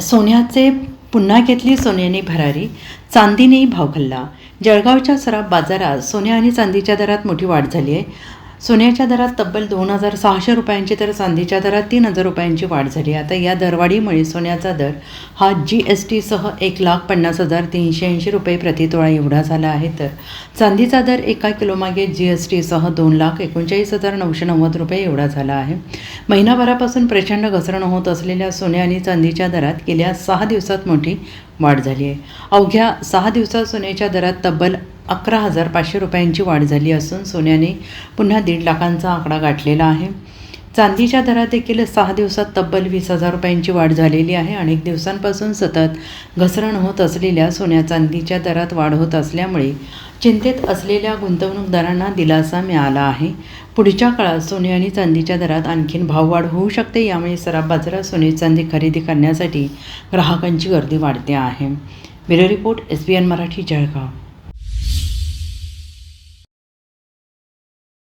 सोन्याचे पुन्हा घेतली सोन्याने भरारी, चांदीनेही भाव खाल्ला. जळगावच्या सराफ बाजारात सोन्या आणि चांदीच्या दरात मोठी वाढ झाली आहे. सोन्याच्या दरात तब्बल 2,600 रुपयांची तर चांदीच्या दरात 3,000 रुपयांची वाढ झाली. आता या दरवाढीमुळे सोन्याचा दर हा GSTसह 1,50,380 रुपये प्रतितोळा एवढा झाला आहे, तर चांदीचा दर 1 किलोमागे GSTसह 2,39,990 रुपये एवढा झाला आहे. महिनाभरापासून प्रचंड घसरण होत असलेल्या सोन्या आणि चांदीच्या दरात गेल्या 6 दिवसात मोठी वाढ झाली आहे. अवघ्या 6 दिवसात सोन्याच्या दरात तब्बल 11,500 रुपयांची वाढ झाली असून सोन्याने पुन्हा 1.5 लाखांचा आकडा गाठलेला आहे. चांदीच्या दरात देखील 6 दिवसात तब्बल 20,000 रुपयांची वाढ झालेली आहे. अनेक दिवसांपासून सतत घसरण होत असलेल्या सोन्या चांदीच्या दरात वाढ होत असल्यामुळे चिंतेत असलेल्या गुंतवणूकदारांना दिलासा मिळाला आहे. पुढच्या काळात सोने आणि चांदीच्या दरात आणखीन भाववाढ होऊ शकते. यामुळे सराफ बाजारात सोने चांदी खरेदी करण्यासाठी ग्राहकांची गर्दी वाढते आहे. Bureau report, SBN Marathi, Jalgaon.